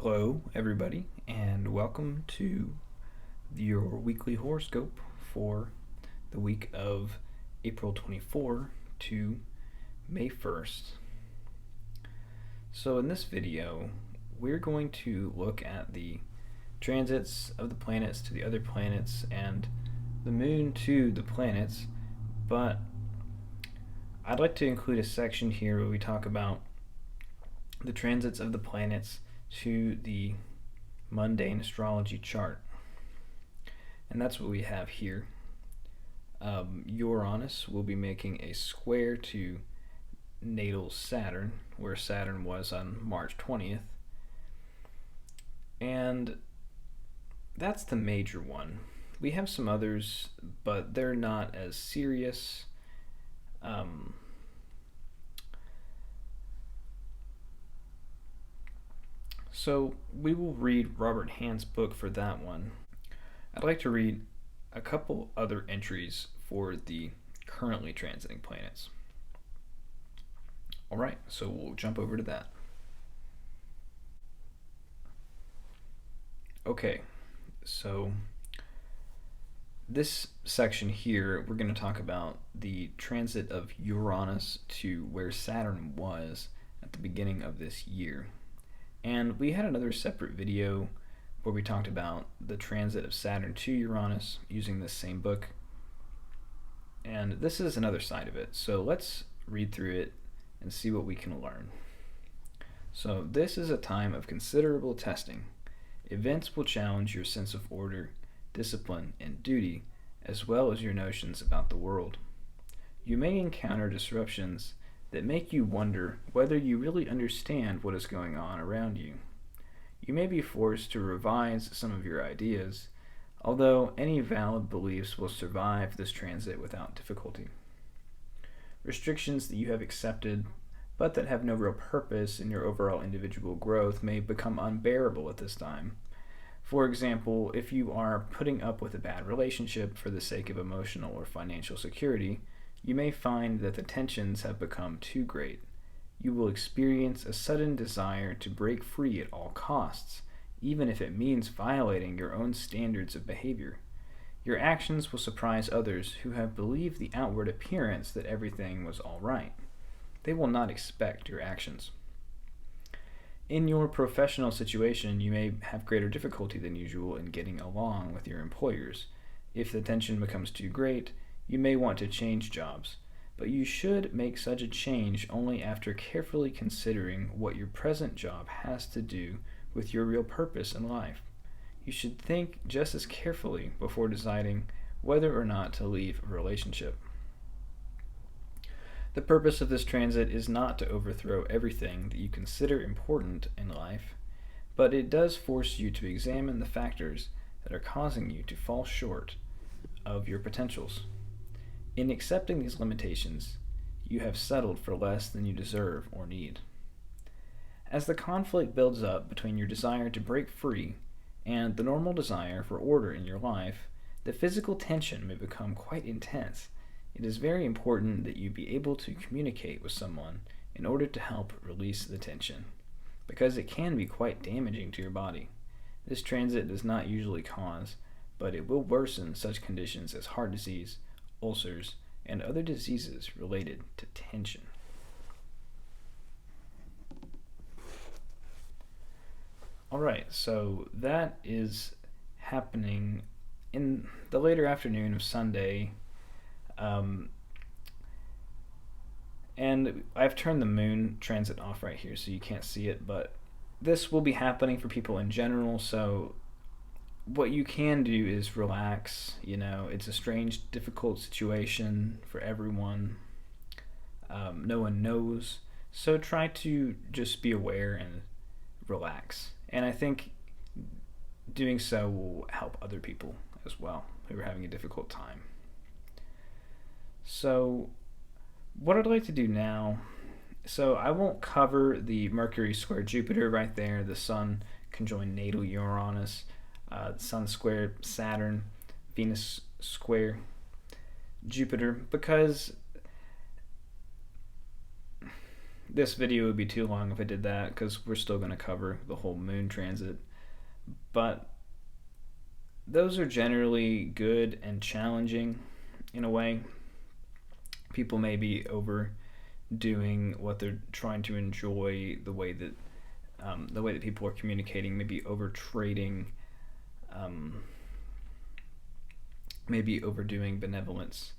Hello, everybody, and welcome to your weekly horoscope for the week of April 24 to May 1st. So, in this video, we're going to look at the transits of the planets to the other planets and the moon to the planets, but I'd like to include a section here where we talk about the transits of the planets to the mundane astrology chart. And that's what we have here. Uranus will be making a square to natal Saturn, where Saturn was on March 20th. And that's the major one. We have some others, but they're not as serious. So we will read Robert Hand's book for that one. I'd like to read a couple other entries for the currently transiting planets. Alright, so we'll jump over to that. Okay, so this section here, we're going to talk about the transit of Uranus to where Saturn was at the beginning of this year. And we had another separate video where we talked about the transit of Saturn to Uranus using this same book. And this is another side of it. So let's read through it and see what we can learn. So this is a time of considerable testing. Events will challenge your sense of order, discipline, and duty, as well as your notions about the world. You may encounter disruptions that make you wonder whether you really understand what is going on around you. You may be forced to revise some of your ideas, although any valid beliefs will survive this transit without difficulty. Restrictions that you have accepted, but that have no real purpose in your overall individual growth, may become unbearable at this time. For example, if you are putting up with a bad relationship for the sake of emotional or financial security, you may find that the tensions have become too great. You will experience a sudden desire to break free at all costs, even if it means violating your own standards of behavior. Your actions will surprise others who have believed the outward appearance that everything was all right. They will not expect your actions. In your professional situation, you may have greater difficulty than usual in getting along with your employers. If the tension becomes too great, you may want to change jobs, but you should make such a change only after carefully considering what your present job has to do with your real purpose in life. You should think just as carefully before deciding whether or not to leave a relationship. The purpose of this transit is not to overthrow everything that you consider important in life, but it does force you to examine the factors that are causing you to fall short of your potentials. In accepting these limitations, you have settled for less than you deserve or need. As the conflict builds up between your desire to break free and the normal desire for order in your life, the physical tension may become quite intense. It is very important that you be able to communicate with someone in order to help release the tension, because it can be quite damaging to your body. This transit does not usually cause, but it will worsen such conditions as heart disease, ulcers, and other diseases related to tension. Alright, so that is happening in the later afternoon of Sunday. And I've turned the moon transit off right here so you can't see it, but this will be happening for people in general, so what you can do is relax. It's a strange, difficult situation for everyone. No one knows, so try to just be aware and relax. And I think doing so will help other people as well who are having a difficult time. So what I'd like to do now, so I won't cover the Mercury square Jupiter right there, the Sun conjoin natal Uranus, Sun square Saturn, Venus square Jupiter, because This video would be too long if I did that because we're still going to cover the whole moon transit. But those are generally good and challenging in a way. People may be overdoing what they're trying to enjoy, the way that people are communicating, maybe over trading, maybe overdoing benevolence,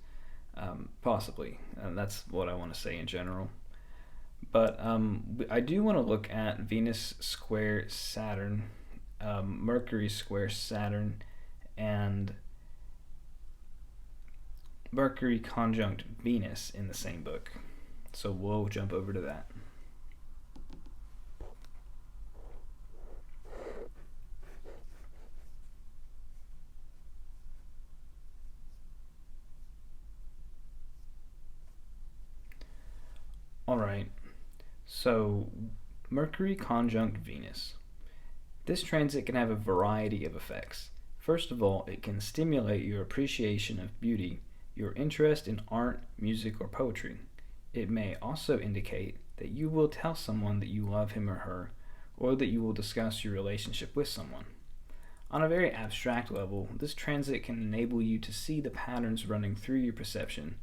possibly. That's what I want to say in general. But I do want to look at Venus square Saturn, Mercury square Saturn, and Mercury conjunct Venus in the same book. So we'll jump over to that. Alright, so Mercury conjunct Venus. This transit can have a variety of effects. First of all, it can stimulate your appreciation of beauty, your interest in art, music, or poetry. It may also indicate that you will tell someone that you love him or her, or that you will discuss your relationship with someone. On a very abstract level, this transit can enable you to see the patterns running through your perception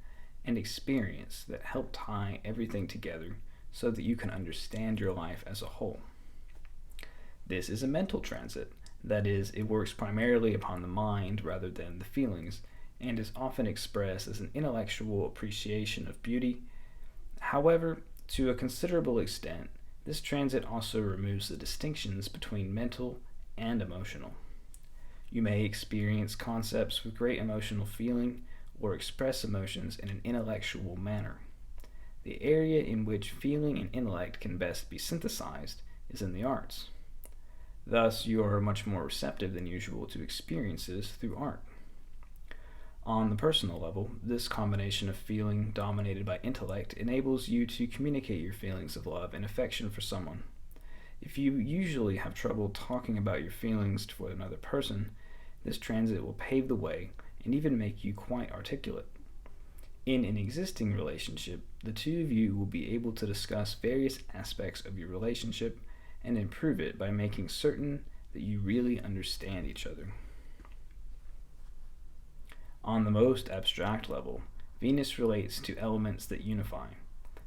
and experience that help tie everything together so that you can understand your life as a whole. This is a mental transit. That is, it works primarily upon the mind rather than the feelings, and is often expressed as an intellectual appreciation of beauty. However, to a considerable extent, this transit also removes the distinctions between mental and emotional. You may experience concepts with great emotional feeling or express emotions in an intellectual manner. The area in which feeling and intellect can best be synthesized is in the arts. Thus, you are much more receptive than usual to experiences through art. On the personal level, this combination of feeling dominated by intellect enables you to communicate your feelings of love and affection for someone. If you usually have trouble talking about your feelings to another person, this transit will pave the way and even make you quite articulate. In an existing relationship, the two of you will be able to discuss various aspects of your relationship and improve it by making certain that you really understand each other. On the most abstract level, Venus relates to elements that unify.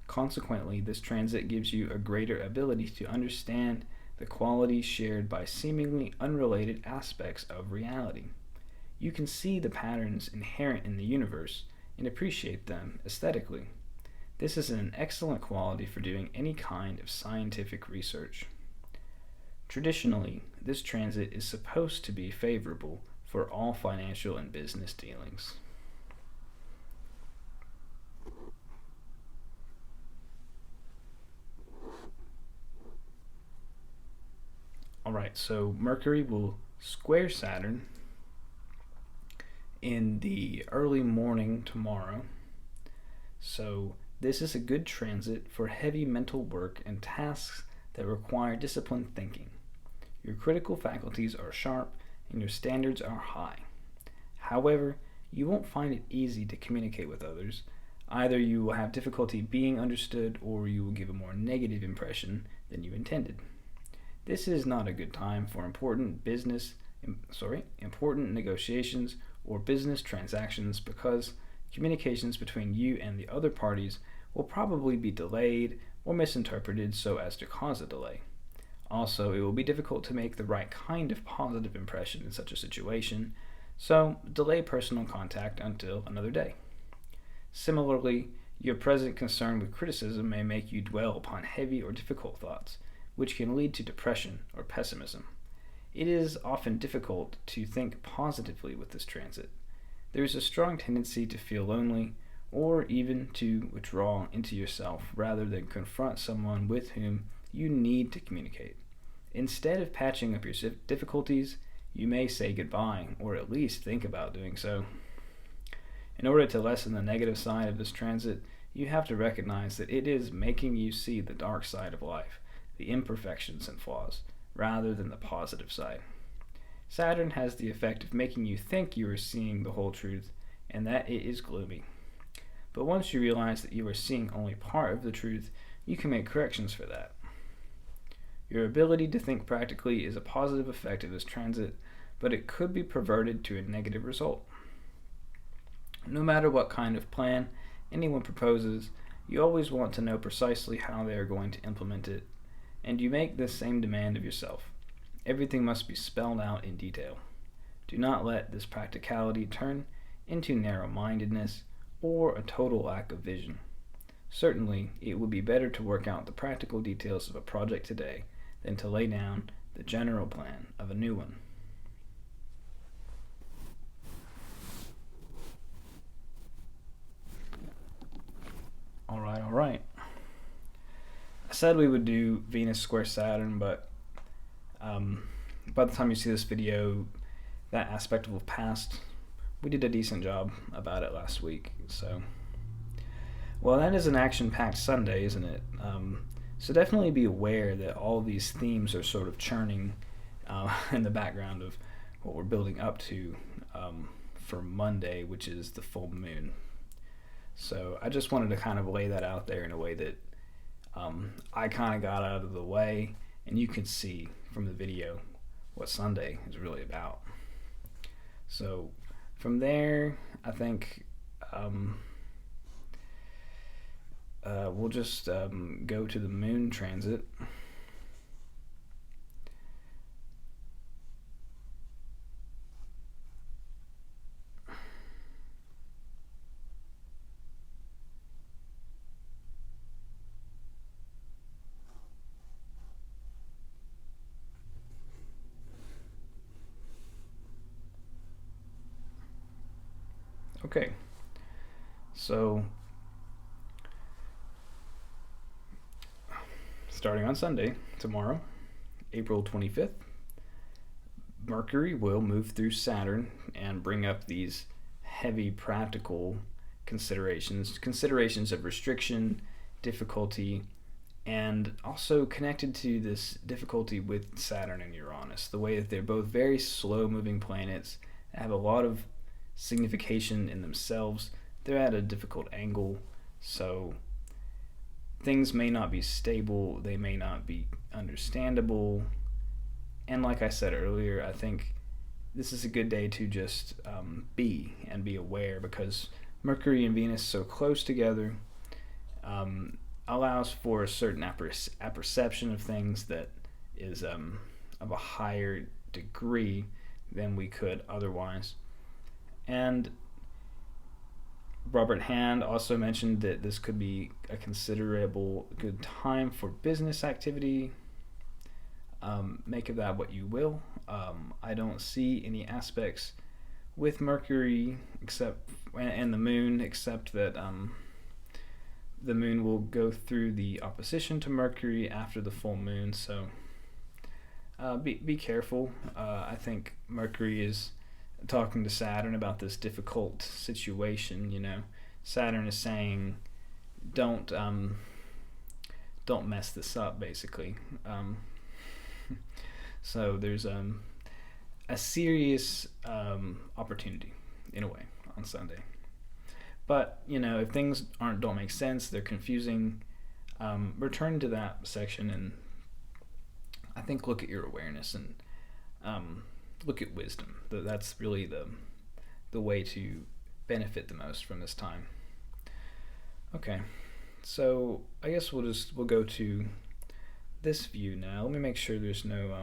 Consequently, this transit gives you a greater ability to understand the qualities shared by seemingly unrelated aspects of reality. You can see the patterns inherent in the universe and appreciate them aesthetically. This is an excellent quality for doing any kind of scientific research. Traditionally, this transit is supposed to be favorable for all financial and business dealings. Alright, so Mercury will square Saturn in the early morning tomorrow. So this is a good transit for heavy mental work and tasks that require disciplined thinking. Your critical faculties are sharp and your standards are high. However, you won't find it easy to communicate with others. Either you will have difficulty being understood or you will give a more negative impression than you intended. This is not a good time for important negotiations or business transactions because communications between you and the other parties will probably be delayed or misinterpreted so as to cause a delay. Also, it will be difficult to make the right kind of positive impression in such a situation, so delay personal contact until another day. Similarly, your present concern with criticism may make you dwell upon heavy or difficult thoughts, which can lead to depression or pessimism. It is often difficult to think positively with this transit. There is a strong tendency to feel lonely or even to withdraw into yourself rather than confront someone with whom you need to communicate. Instead of patching up your difficulties, you may say goodbye or at least think about doing so. In order to lessen the negative side of this transit, you have to recognize that it is making you see the dark side of life, the imperfections and flaws, rather than the positive side. Saturn has the effect of making you think you are seeing the whole truth and that it is gloomy. But once you realize that you are seeing only part of the truth, you can make corrections for that. Your ability to think practically is a positive effect of this transit, but it could be perverted to a negative result. No matter what kind of plan anyone proposes, you always want to know precisely how they are going to implement it, and you make this same demand of yourself. Everything must be spelled out in detail. Do not let this practicality turn into narrow-mindedness or a total lack of vision. Certainly, it would be better to work out the practical details of a project today than to lay down the general plan of a new one. All right. I said we would do Venus square Saturn, but by the time you see this video, that aspect will have passed. We did a decent job about it last week, so. Well, that is an action-packed Sunday, isn't it? So definitely be aware that all of these themes are sort of churning in the background of what we're building up to for Monday, which is the full moon. So I just wanted to kind of lay that out there in a way that I kind of got out of the way, and you can see from the video what Sunday is really about. So from there, I think we'll just go to the moon transit. Okay, so starting on Sunday, tomorrow, April 25th, Mercury will move through Saturn and bring up these heavy practical considerations of restriction, difficulty, and also connected to this difficulty with Saturn and Uranus, the way that they're both very slow-moving planets, have a lot of signification in themselves. They're at a difficult angle, so things may not be stable, they may not be understandable, and like I said earlier, I think this is a good day to just be aware, because Mercury and Venus so close together allows for a certain apperception of things that is of a higher degree than we could otherwise. And Robert Hand also mentioned that this could be a considerable good time for business activity. Make of that what you will. I don't see any aspects with Mercury and the moon, except that the moon will go through the opposition to Mercury after the full moon, so be careful. I think Mercury is talking to Saturn about this difficult situation. Saturn is saying, don't mess this up, basically. So there's a serious opportunity, in a way, on Sunday. But if things don't make sense, they're confusing, return to that section and I think look at your awareness and look at wisdom. That's really the way to benefit the most from this time. Okay, so I guess we'll go to this view now. Let me make sure there's no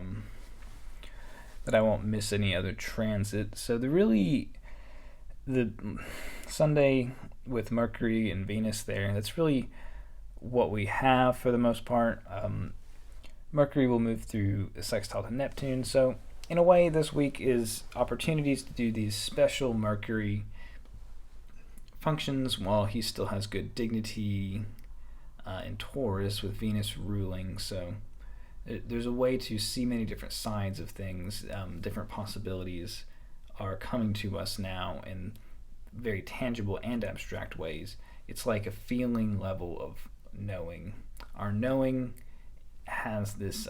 that I won't miss any other transit. So the Sunday with Mercury and Venus there, that's really what we have for the most part. Mercury will move through the sextile to Neptune, so in a way this week is opportunities to do these special Mercury functions while he still has good dignity in Taurus with Venus ruling. So there's a way to see many different sides of things. Different possibilities are coming to us now in very tangible and abstract ways. It's like a feeling level of knowing. Our knowing has this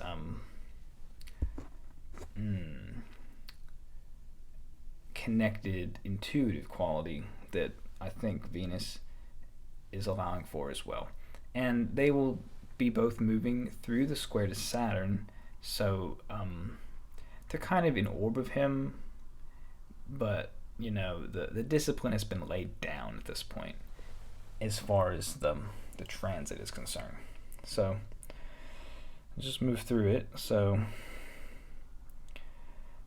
connected, intuitive quality that I think Venus is allowing for as well. And they will be both moving through the square to Saturn, so they're kind of in orb of him, but the discipline has been laid down at this point as far as the transit is concerned. So I'll just move through it. So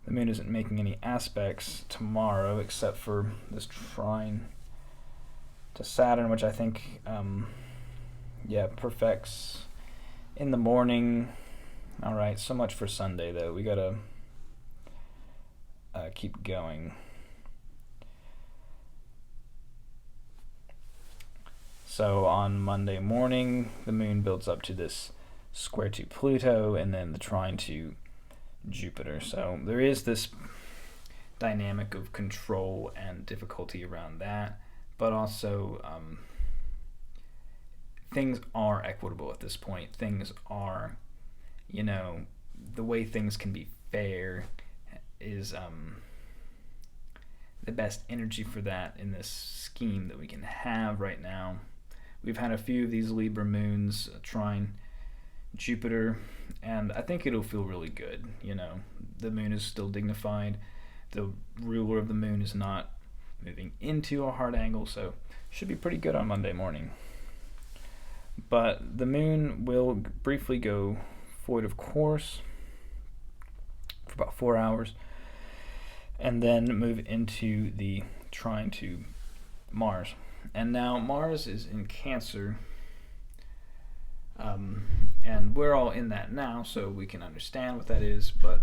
the moon isn't making any aspects tomorrow except for this trine to Saturn, which I think perfects in the morning. All right, so much for Sunday though. We gotta keep going. So on Monday morning, the moon builds up to this square to Pluto and then the trine to Jupiter. So there is this dynamic of control and difficulty around that, but also things are equitable at this point. Things are, the way things can be fair is the best energy for that in this scheme that we can have right now. We've had a few of these Libra moons trine Jupiter, and I think it'll feel really good. The moon is still dignified. The ruler of the moon is not moving into a hard angle, so should be pretty good on Monday morning. But the moon will briefly go void of course for about 4 hours, and then move into the trine to Mars. And now Mars is in Cancer, and we're all in that now, so we can understand what that is, but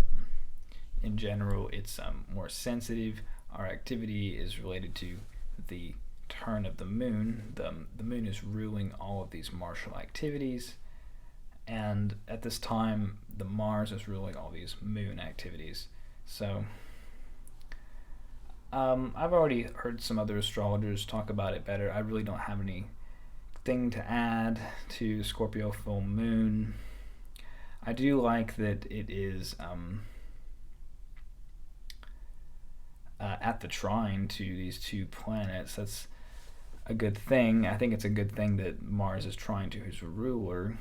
in general it's more sensitive. Our activity is related to the turn of the moon. The moon is ruling all of these martial activities, and at this time the Mars is ruling all these moon activities. So I've already heard some other astrologers talk about it better. I really don't have anything to add to Scorpio full moon. I do like that it is at the trine to these two planets. That's a good thing. I think it's a good thing that Mars is trine to his ruler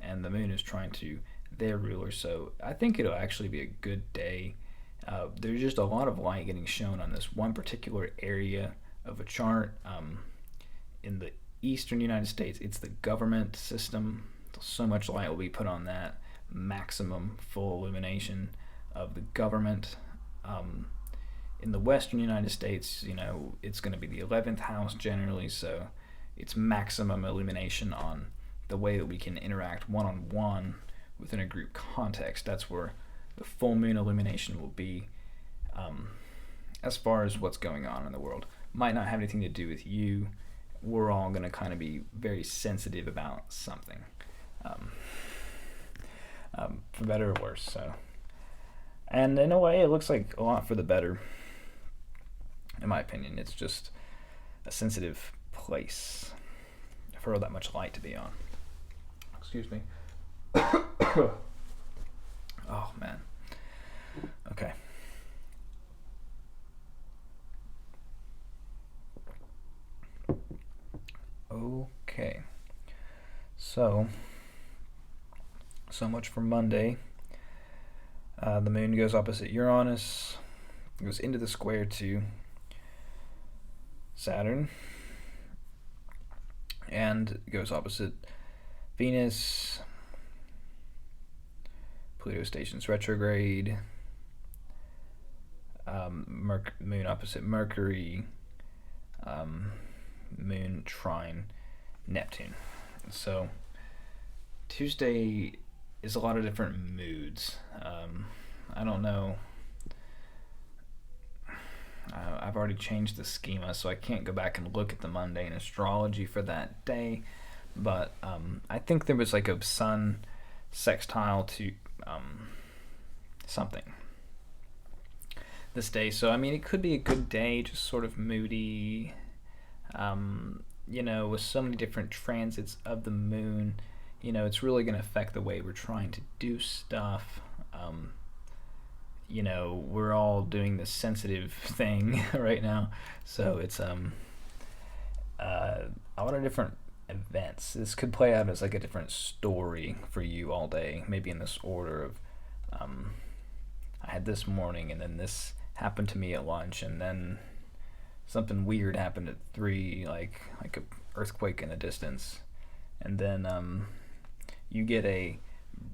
and the moon is trine to their ruler. So I think it'll actually be a good day. There's just a lot of light getting shown on this one particular area of a chart. In the eastern United States, it's the government system. So much light will be put on that. Maximum full illumination of the government. In the western United States, it's going to be the 11th house generally, so it's maximum illumination on the way that we can interact one-on-one within a group context. That's where the full moon illumination will be, as far as what's going on in the world. Might not have anything to do with you. We're all going to kind of be very sensitive about something, for better or worse. So, and in a way, it looks like a lot for the better. In my opinion, it's just a sensitive place for all that much light to be on. Excuse me. Oh man. Okay. Okay. So much for Monday. The moon goes opposite Uranus, goes into the square to Saturn, and goes opposite Venus. Pluto stations retrograde. Moon opposite Mercury. Moon trine Neptune. So Tuesday is a lot of different moods. I don't know. I've already changed the schema, so I can't go back and look at the mundane astrology for that day. But I think there was like a sun sextile to something this day. So I mean, it could be a good day, just sort of moody. With so many different transits of the moon, it's really going to affect the way we're trying to do stuff. We're all doing this sensitive thing right now, so it's a lot of different events. This could play out as like a different story for you all day, maybe in this order of I had this morning, and then this happened to me at lunch, and then something weird happened at 3, like a earthquake in the distance, and then you get a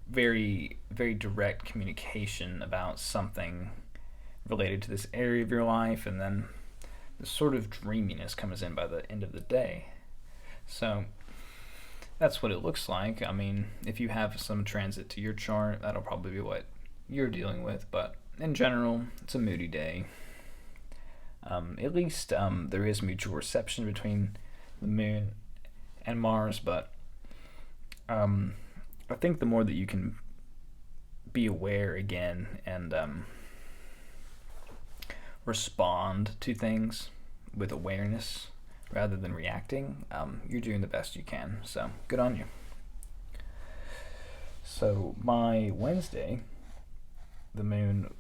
very very direct communication about something related to this area of your life, and then this sort of dreaminess comes in by the end of the day. So that's what it looks like. I mean, if you have some transit to your chart, that'll probably be what you're dealing with, but in general, it's a moody day. At least there is mutual reception between the moon and Mars, but I think the more that you can be aware again and respond to things with awareness rather than reacting, you're doing the best you can. So good on you. So my Wednesday, the moon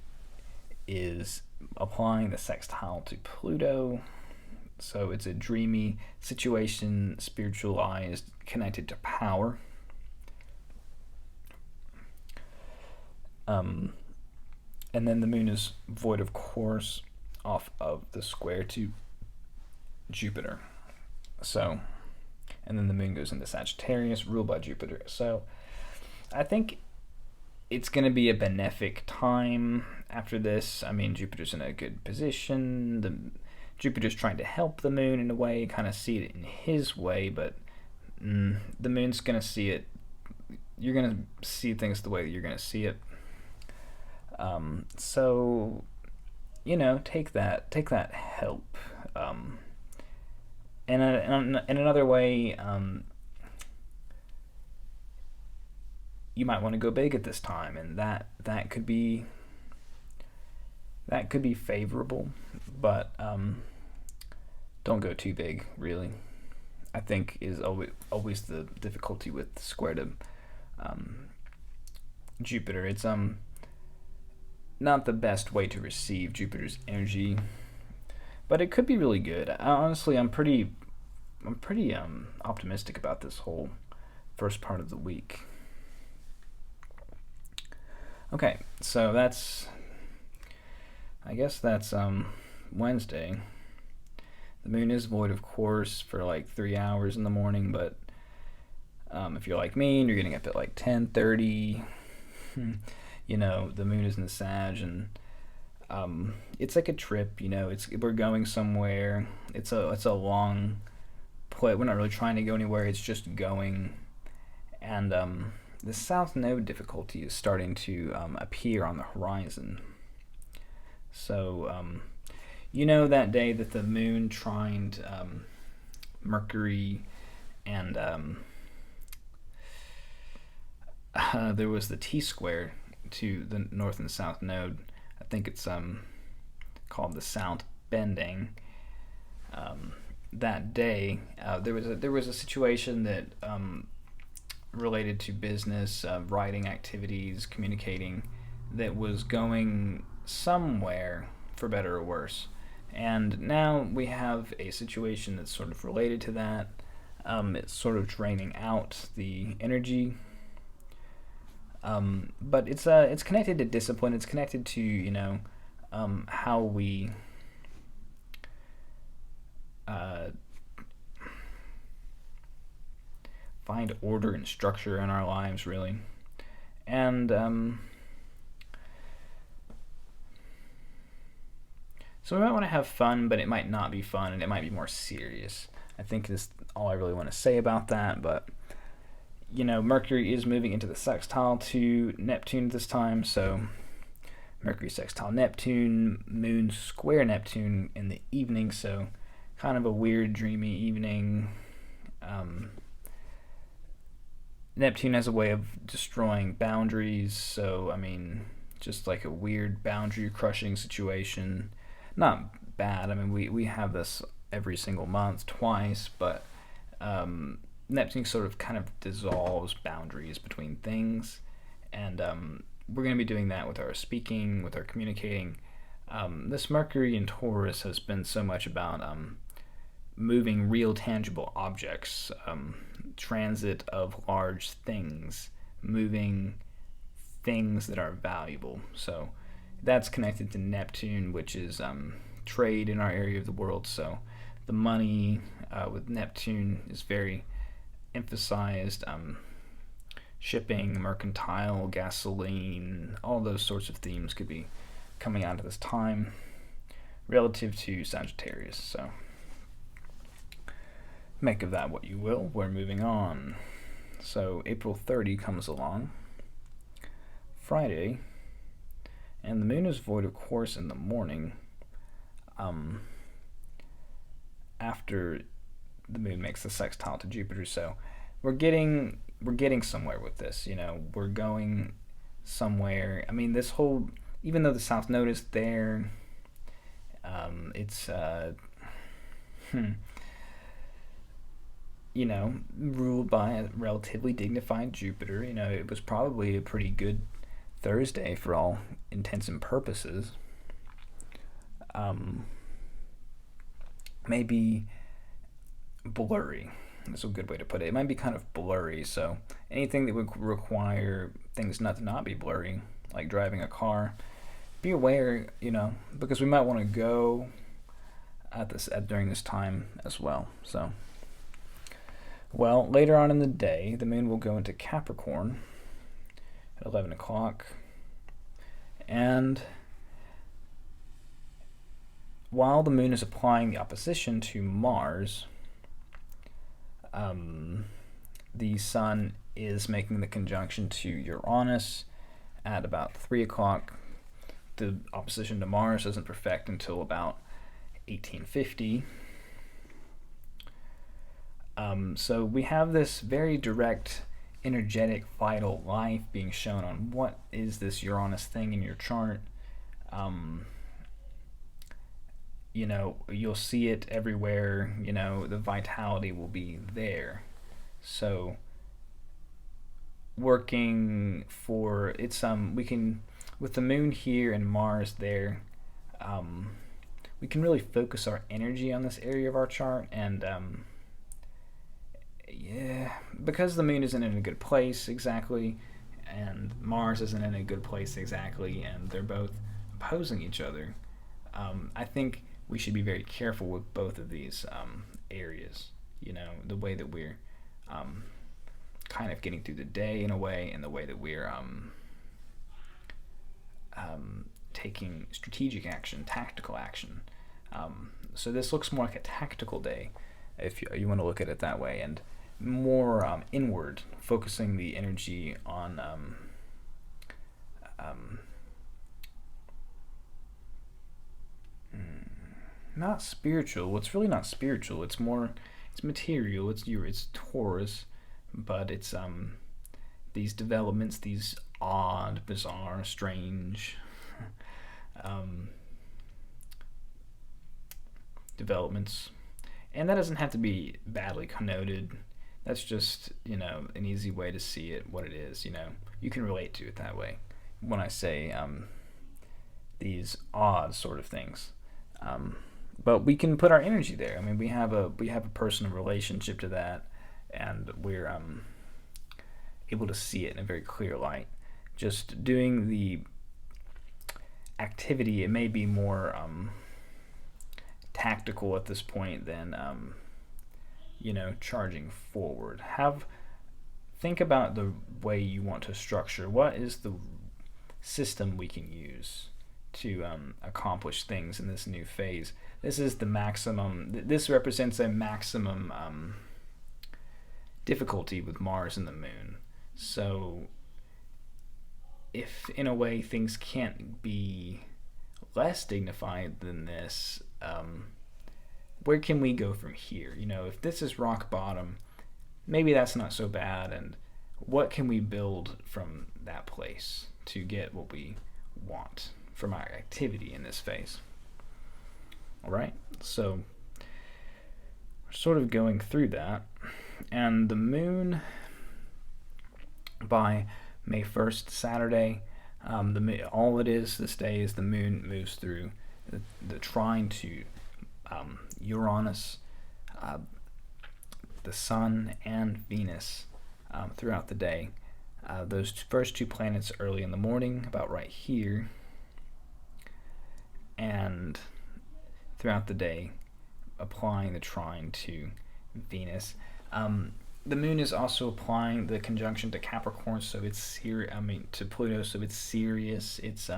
is applying the sextile to Pluto. So it's a dreamy situation, spiritualized, connected to power. And then the moon is void of course off of the square to Jupiter. So, and then the moon goes into Sagittarius, ruled by Jupiter. So I think it's going to be a benefic time after this. I mean, Jupiter's in a good position. Jupiter's trying to help the moon in a way, kind of see it in his way, but the moon's going to see it. You're going to see things the way that you're going to see it. So, take that help. In another way, you might want to go big at this time, and that could be favorable, but don't go too big, really. I think is always the difficulty with square to Jupiter. It's not the best way to receive Jupiter's energy, but it could be really good. Honestly, I'm pretty optimistic about this whole first part of the week. Okay, so I guess that's Wednesday. The moon is void, of course, for like 3 hours in the morning, but if you're like me and you're getting up at like 10:30, the moon is in the Sag, and it's like a trip. We're going somewhere. It's a long play. We're not really trying to go anywhere. It's just going, and the South Node difficulty is starting to appear on the horizon. So, that day that the moon trined Mercury, and there was the T-square to the North and South Node. I think it's called the South Bending. That day, there was a situation that related to business, writing activities, communicating, that was going somewhere for better or worse. And now we have a situation that's sort of related to that. It's sort of draining out the energy. But it's connected to discipline. It's connected to how we find order and structure in our lives, really. And so we might want to have fun, but it might not be fun, and it might be more serious. I think that's all I really want to say about that. But Mercury is moving into the sextile to Neptune this time, so Mercury sextile Neptune, moon square Neptune in the evening, so kind of a weird dreamy evening. Neptune has a way of destroying boundaries, so just like a weird boundary crushing situation. Not bad. We have this every single month, twice, but Neptune sort of kind of dissolves boundaries between things, and we're going to be doing that with our speaking, with our communicating. This Mercury in Taurus has been so much about moving real tangible objects, transit of large things, moving things that are valuable. So that's connected to Neptune, which is trade in our area of the world. So the money with Neptune is very emphasized. Shipping, mercantile, gasoline, all those sorts of themes could be coming out of this time relative to Sagittarius. So make of that what you will. We're moving on. So April 30 comes along, Friday, and the moon is void of course in the morning, after the moon makes the sextile to Jupiter. So we're getting somewhere with this. We're going somewhere. I mean, this whole, even though the South Node is there, it's ruled by a relatively dignified Jupiter. It was probably a pretty good Thursday for all intents and purposes. Maybe blurry. That's a good way to put it. It might be kind of blurry. So anything that would require things not to not be blurry, like driving a car, be aware, because we might want to go during this time as well. So, well, later on in the day, the moon will go into Capricorn at 11 o'clock, and while the moon is applying the opposition to Mars, the sun is making the conjunction to Uranus at about 3 o'clock. The opposition to Mars doesn't perfect until about 1850. So we have this very direct, energetic, vital life being shown on what is this Uranus thing in your chart. You'll see it everywhere. The vitality will be there. So working for it's we can, with the moon here and Mars there, we can really focus our energy on this area of our chart. And because the moon isn't in a good place exactly, and Mars isn't in a good place exactly, and they're both opposing each other, I think we should be very careful with both of these areas. The way that we're kind of getting through the day in a way, and the way that we're taking strategic action, tactical action. So this looks more like a tactical day, if you want to look at it that way, and more inward, focusing the energy on not spiritual. It's really not spiritual. It's material. It's Taurus, but it's these developments, these odd, bizarre, strange developments, and that doesn't have to be badly connoted. That's just an easy way to see it, what it is. You can relate to it that way when I say these odd sort of things. But we can put our energy there. I mean, we have a personal relationship to that, and we're able to see it in a very clear light. Just doing the activity, it may be more tactical at this point than charging forward. Think about the way you want to structure. What is the system we can use to accomplish things in this new phase? This is the maximum. This represents a maximum difficulty with Mars and the moon. So if in a way things can't be less dignified than this, where can we go from here? If this is rock bottom, maybe that's not so bad, and what can we build from that place to get what we want from our activity in this phase? All right, so we're sort of going through that, and the moon by May 1st, Saturday, all it is this day is the moon moves through the trine to Uranus. the Sun and Venus throughout the day. Those first two planets early in the morning, about right here, and throughout the day, applying the trine to Venus. The moon is also applying the conjunction to Capricorn, so it's to Pluto, so it's serious. It's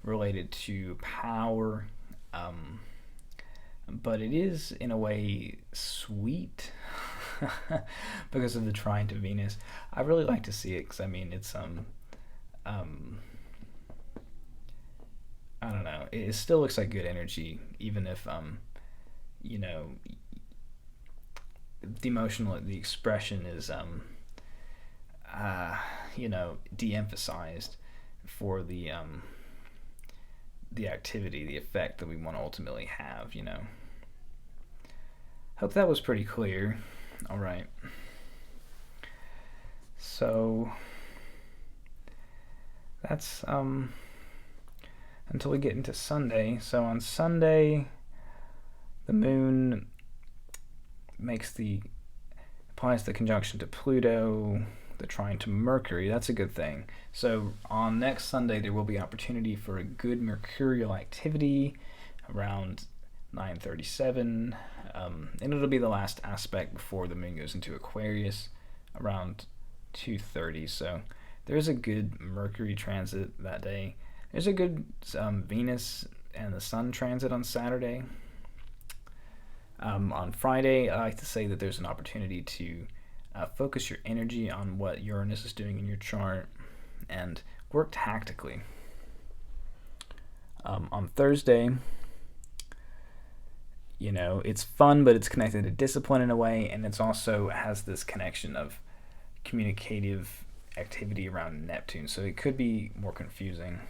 related to power, but it is in a way sweet because of the trine to Venus. I really like to see it because it's I don't know. It still looks like good energy, even if the expression is de-emphasized for the activity, the effect that we want to ultimately have. Hope that was pretty clear. All right. So that's until we get into Sunday. So on Sunday, the moon applies the conjunction to Pluto, the trine to Mercury. That's a good thing. So on next Sunday, there will be opportunity for a good mercurial activity around 9:37, and it'll be the last aspect before the moon goes into Aquarius around 2:30. So there's a good Mercury transit that day. There's a good Venus and the Sun transit on Saturday. On Friday, I like to say that there's an opportunity to focus your energy on what Uranus is doing in your chart and work tactically. On Thursday, it's fun, but it's connected to discipline in a way, and it's also has this connection of communicative activity around Neptune, so it could be more confusing.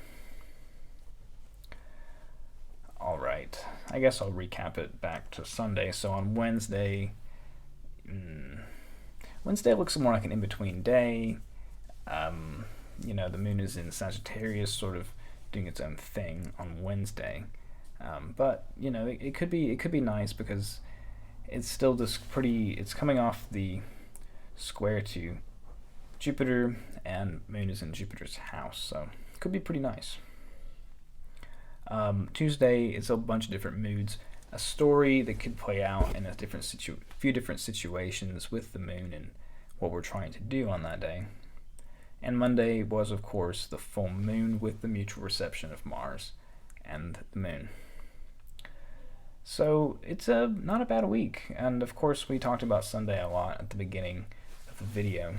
All right, I guess I'll recap it back to Sunday. So on Wednesday, Wednesday looks more like an in-between day. The moon is in Sagittarius, sort of doing its own thing on Wednesday. But it could be nice because it's still it's coming off the square to Jupiter, and moon is in Jupiter's house, so it could be pretty nice. Tuesday is a bunch of different moods, a story that could play out in a few different situations with the moon and what we're trying to do on that day. And Monday was, of course, the full moon with the mutual reception of Mars and the moon. So it's not a bad week, and of course we talked about Sunday a lot at the beginning of the video.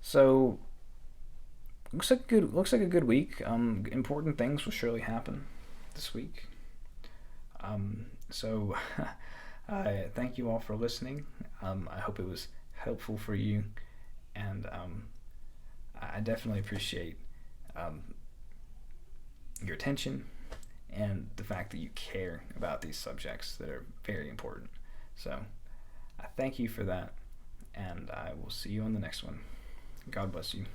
So looks like a good week. Important things will surely happen this week. So I thank you all for listening. I hope it was helpful for you, and I definitely appreciate your attention and the fact that you care about these subjects that are very important. So I thank you for that, and I will see you on the next one. God bless you.